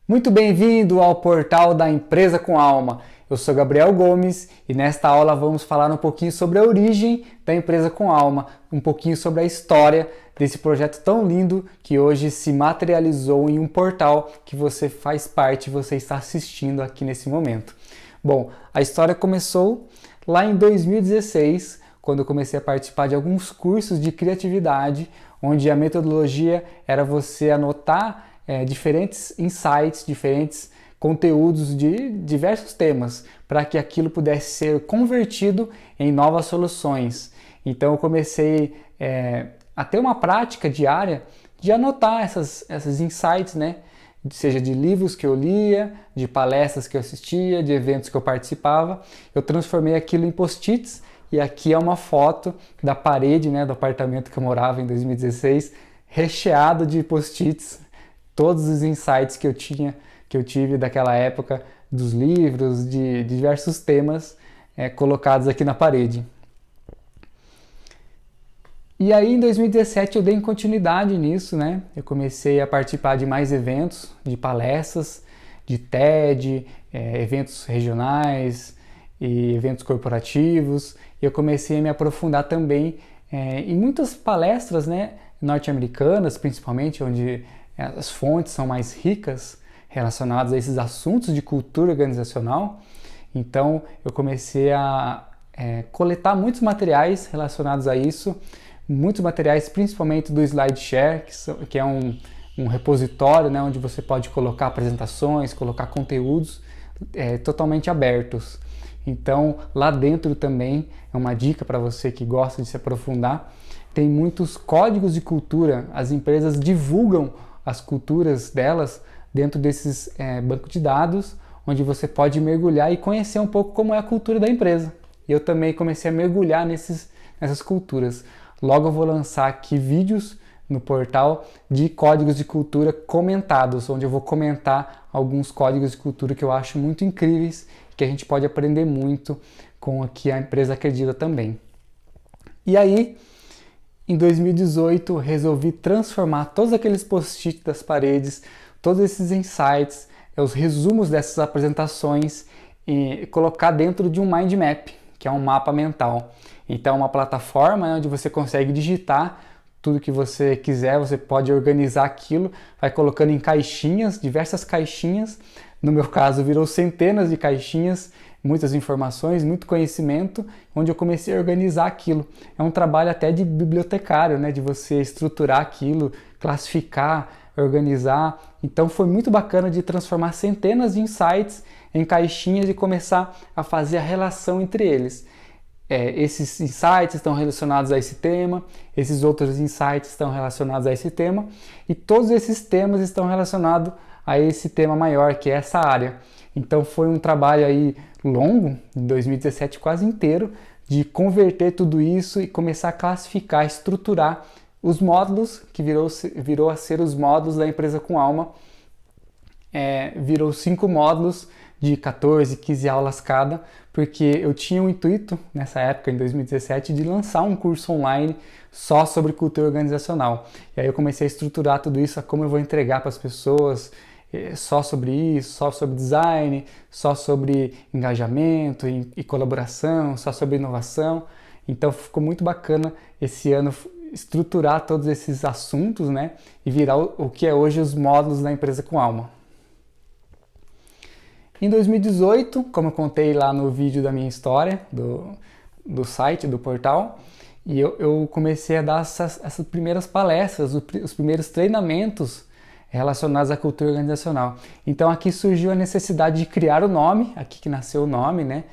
Muito bem-vindo ao portal da Empresa com Alma. Eu sou Gabriel Gomes e nesta aula vamos falar um pouquinho sobre a origem da Empresa com Alma, um pouquinho sobre a história desse projeto tão lindo que hoje se materializou em um portal que você faz parte, você está assistindo aqui nesse momento. Bom, a história começou lá em 2016, quando eu comecei a participar de alguns cursos de criatividade, onde a metodologia era você anotar diferentes insights, diferentes conteúdos de diversos temas, para que aquilo pudesse ser convertido em novas soluções. Então eu comecei a ter uma prática diária de anotar essas insights, né? Seja de livros que eu lia, de palestras que eu assistia, de eventos que eu participava. Eu transformei aquilo em post-its e aqui é uma foto da parede, né, do apartamento que eu morava em 2016, recheado de post-its, todos os insights que eu tive daquela época, dos livros, de diversos temas colocados aqui na parede. E aí em 2017 eu dei continuidade nisso, né? Eu comecei a participar de mais eventos, de palestras, de TED, eventos regionais e eventos corporativos. Eu comecei a me aprofundar também em muitas palestras, né, norte-americanas, principalmente, onde as fontes são mais ricas relacionadas a esses assuntos de cultura organizacional. Então eu comecei a coletar muitos materiais relacionados a isso, muitos materiais principalmente do SlideShare, que é um repositório, né, onde você pode colocar apresentações, colocar conteúdos totalmente abertos. Então lá dentro também é uma dica para você que gosta de se aprofundar, tem muitos códigos de cultura, as empresas divulgam as culturas delas dentro desses bancos de dados, onde você pode mergulhar e conhecer um pouco como é a cultura da empresa. E eu também comecei a mergulhar nessas culturas. Logo eu vou lançar aqui vídeos no portal de códigos de cultura comentados, onde eu vou comentar alguns códigos de cultura que eu acho muito incríveis, que a gente pode aprender muito com o que a empresa acredita também. E aí, em 2018, resolvi transformar todos aqueles post-its das paredes, todos esses insights, os resumos dessas apresentações e colocar dentro de um mind map, que é um mapa mental. Então, é uma plataforma onde você consegue digitar tudo que você quiser, você pode organizar aquilo, vai colocando em caixinhas, diversas caixinhas. No meu caso, virou centenas de caixinhas, muitas informações, muito conhecimento, onde eu comecei a organizar aquilo. É um trabalho até de bibliotecário, né? De você estruturar aquilo, classificar, organizar. Então foi muito bacana de transformar centenas de insights em caixinhas e começar a fazer a relação entre eles. Esses insights estão relacionados a esse tema, esses outros insights estão relacionados a esse tema, e todos esses temas estão relacionados a esse tema maior, que é essa área. Então foi um trabalho aí longo, em 2017 quase inteiro, de converter tudo isso e começar a classificar, estruturar os módulos, que virou a ser os módulos da Empresa com Alma. Virou 5 módulos de 14, 15 aulas cada, porque eu tinha um intuito, nessa época, em 2017, de lançar um curso online só sobre cultura organizacional. E aí eu comecei a estruturar tudo isso, a como eu vou entregar para as pessoas, só sobre isso, só sobre design, só sobre engajamento e colaboração, só sobre inovação. Então ficou muito bacana esse ano estruturar todos esses assuntos, né, e virar o que é hoje os módulos da Empresa com Alma. Em 2018, como eu contei lá no vídeo da minha história, do site, do portal, e eu comecei a dar essas primeiras palestras, os primeiros treinamentos relacionados à cultura organizacional. Então aqui surgiu a necessidade de criar o nome, aqui que nasceu o nome, né?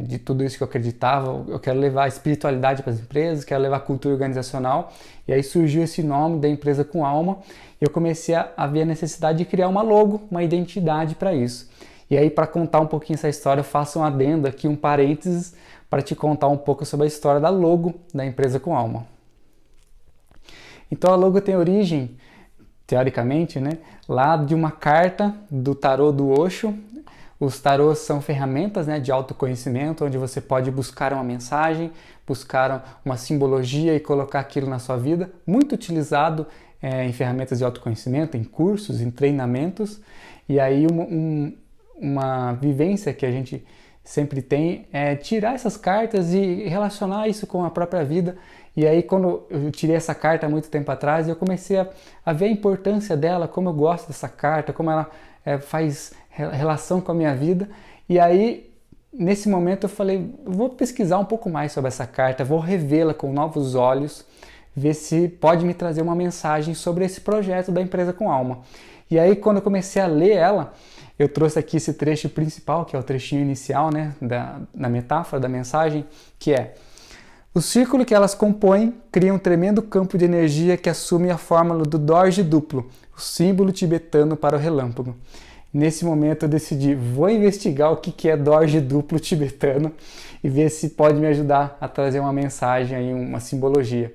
De tudo isso que eu acreditava. Eu quero levar a espiritualidade para as empresas, quero levar a cultura organizacional, e aí surgiu esse nome da Empresa com Alma, e eu comecei a ver a necessidade de criar uma logo, uma identidade para isso. E aí, para contar um pouquinho essa história, eu faço um adendo aqui, um parênteses, para te contar um pouco sobre a história da logo da Empresa com Alma. Então a logo tem origem, teoricamente, né, lá de uma carta do tarô do Osho. Os tarôs são ferramentas, né, de autoconhecimento, onde você pode buscar uma mensagem, buscar uma simbologia e colocar aquilo na sua vida. Muito utilizado em ferramentas de autoconhecimento, em cursos, em treinamentos. E aí uma vivência que a gente sempre tem é tirar essas cartas e relacionar isso com a própria vida. E aí quando eu tirei essa carta há muito tempo atrás, eu comecei a ver a importância dela, como eu gosto dessa carta, como ela faz relação com a minha vida. E aí, nesse momento eu falei, vou pesquisar um pouco mais sobre essa carta, vou revê-la com novos olhos, ver se pode me trazer uma mensagem sobre esse projeto da Empresa com Alma. E aí quando eu comecei a ler ela, eu trouxe aqui esse trecho principal, que é o trechinho inicial, né, da metáfora, da mensagem, que é: o círculo que elas compõem cria um tremendo campo de energia que assume a fórmula do Dorje duplo, o símbolo tibetano para o relâmpago. Nesse momento eu decidi, vou investigar o que é Dorje duplo tibetano e ver se pode me ajudar a trazer uma mensagem, aí, uma simbologia.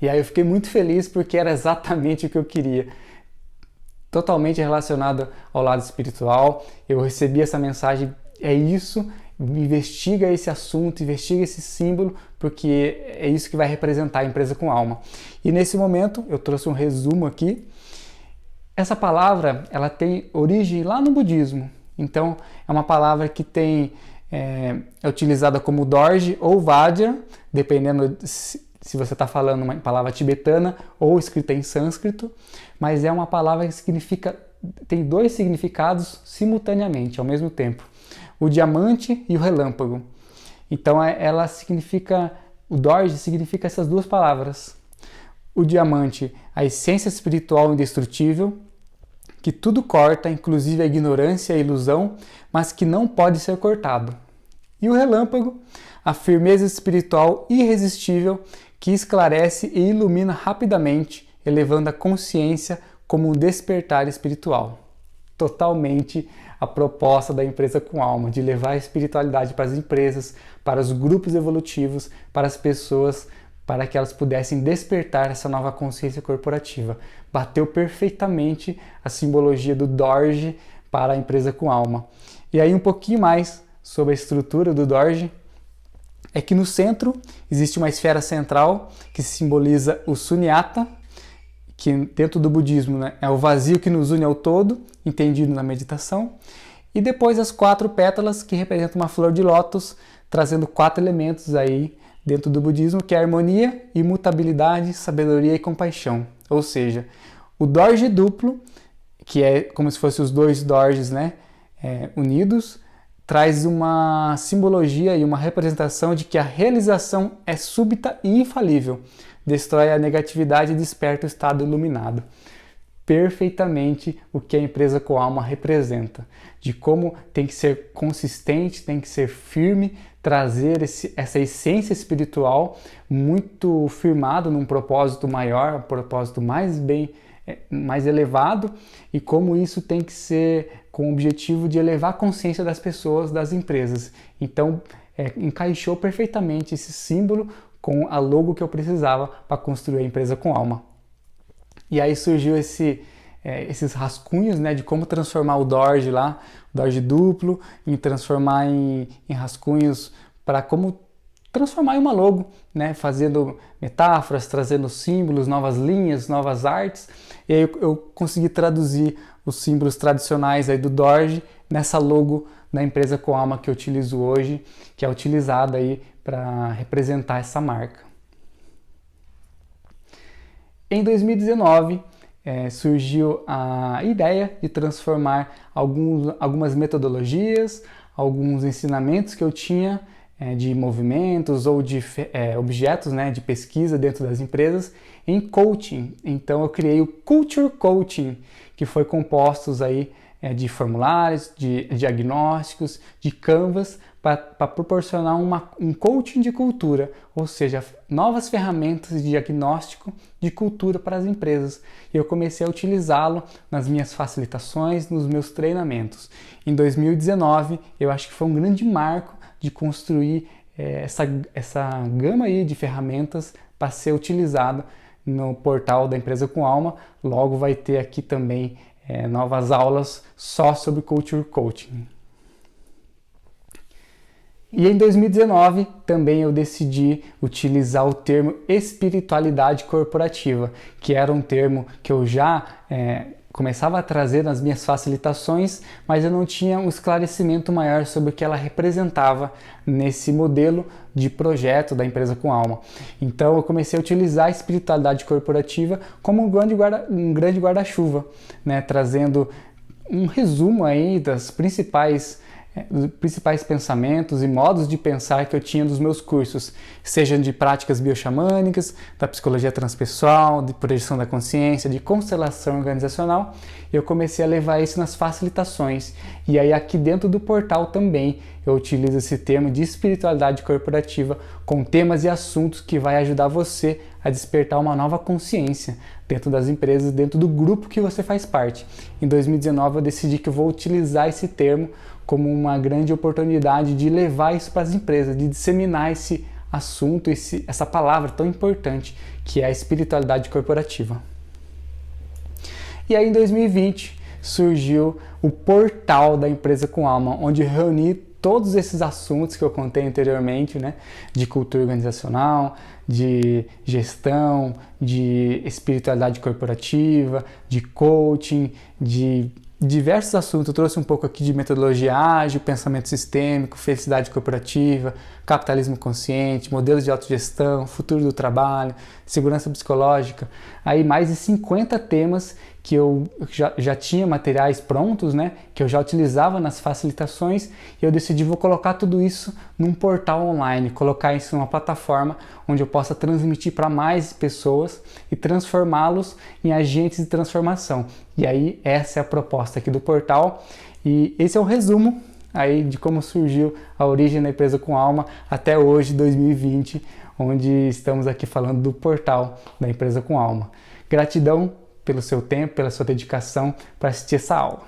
E aí eu fiquei muito feliz porque era exatamente o que eu queria. Totalmente relacionado ao lado espiritual, eu recebi essa mensagem, é isso, investiga esse assunto, investiga esse símbolo, porque é isso que vai representar a Empresa com Alma. E nesse momento, eu trouxe um resumo aqui. Essa palavra, ela tem origem lá no budismo, então é uma palavra que é utilizada como Dorje ou Vajra, dependendo se você está falando uma palavra tibetana ou escrita em sânscrito, mas é uma palavra que tem dois significados simultaneamente, ao mesmo tempo: o diamante e o relâmpago. Então ela significa, o Dorje significa essas duas palavras. O diamante, a essência espiritual indestrutível, que tudo corta, inclusive a ignorância e a ilusão, mas que não pode ser cortado. E o relâmpago, a firmeza espiritual irresistível, que esclarece e ilumina rapidamente, elevando a consciência como um despertar espiritual. Totalmente a proposta da Empresa com Alma, de levar a espiritualidade para as empresas, para os grupos evolutivos, para as pessoas, para que elas pudessem despertar essa nova consciência corporativa. Bateu perfeitamente a simbologia do Dorje para a Empresa com Alma. E aí um pouquinho mais sobre a estrutura do Dorje, é que no centro existe uma esfera central que simboliza o Sunyata, que dentro do budismo, né, é o vazio que nos une ao todo, entendido na meditação, e depois as 4 pétalas que representam uma flor de lótus, trazendo 4 elementos aí dentro do budismo, que é a harmonia, imutabilidade, sabedoria e compaixão. Ou seja, o Dorje duplo, que é como se fossem os dois Dorjes, né, unidos, traz uma simbologia e uma representação de que a realização é súbita e infalível, destrói a negatividade e desperta o estado iluminado. Perfeitamente o que a Empresa com Alma representa, de como tem que ser consistente, tem que ser firme, trazer essa essência espiritual muito firmado num propósito maior, um propósito mais elevado, e como isso tem que ser com o objetivo de elevar a consciência das pessoas, das empresas. Então, encaixou perfeitamente esse símbolo com a logo que eu precisava para construir a Empresa com Alma. E aí surgiu esses rascunhos, né, de como transformar o Dorje lá, o Dorje duplo, em transformar em rascunhos para como transformar em uma logo, né, fazendo metáforas, trazendo símbolos, novas linhas, novas artes. E aí eu consegui traduzir os símbolos tradicionais aí do Dorje nessa logo da Empresa com Alma que eu utilizo hoje, que é utilizada aí para representar essa marca. Em 2019, surgiu a ideia de transformar algumas metodologias, alguns ensinamentos que eu tinha de movimentos ou de objetos, né, de pesquisa dentro das empresas em coaching. Então eu criei o Culture Coaching, que foi composto aí de formulários, de diagnósticos, de canvas, para proporcionar um coaching de cultura, ou seja, novas ferramentas de diagnóstico de cultura para as empresas. E eu comecei a utilizá-lo nas minhas facilitações, nos meus treinamentos. Em 2019, eu acho que foi um grande marco de construir essa gama aí de ferramentas para ser utilizado no portal da Empresa com Alma. Logo vai ter aqui também novas aulas só sobre Culture Coaching. E em 2019 também eu decidi utilizar o termo espiritualidade corporativa, que era um termo que eu já começava a trazer nas minhas facilitações, mas eu não tinha um esclarecimento maior sobre o que ela representava nesse modelo de projeto da empresa com alma. Então eu comecei a utilizar a espiritualidade corporativa como um grande guarda-chuva, né, trazendo um resumo aí dos principais pensamentos e modos de pensar que eu tinha dos meus cursos, sejam de práticas bioxamânicas, da psicologia transpessoal, de projeção da consciência, de constelação organizacional. Eu comecei a levar isso nas facilitações. E aí aqui dentro do portal também eu utilizo esse termo de espiritualidade corporativa com temas e assuntos que vai ajudar você a despertar uma nova consciência dentro das empresas, dentro do grupo que você faz parte. Em 2019 eu decidi que eu vou utilizar esse termo como uma grande oportunidade de levar isso para as empresas, de disseminar esse assunto, essa palavra tão importante que é a espiritualidade corporativa. E aí em 2020 surgiu o portal da Empresa com Alma, onde eu reuni todos esses assuntos que eu contei anteriormente, né? De cultura organizacional, de gestão, de espiritualidade corporativa, de coaching, de diversos assuntos. Eu trouxe um pouco aqui de metodologia ágil, pensamento sistêmico, felicidade corporativa, capitalismo consciente, modelos de autogestão, futuro do trabalho, segurança psicológica. Aí mais de 50 temas que eu já tinha materiais prontos, né, que eu já utilizava nas facilitações, e eu decidi vou colocar tudo isso num portal online, colocar isso numa plataforma onde eu possa transmitir para mais pessoas e transformá-los em agentes de transformação. E aí essa é a proposta aqui do portal, e esse é o resumo aí de como surgiu a origem da Empresa com Alma até hoje, 2020, onde estamos aqui falando do portal da Empresa com Alma. Gratidão pelo seu tempo, pela sua dedicação para assistir essa aula.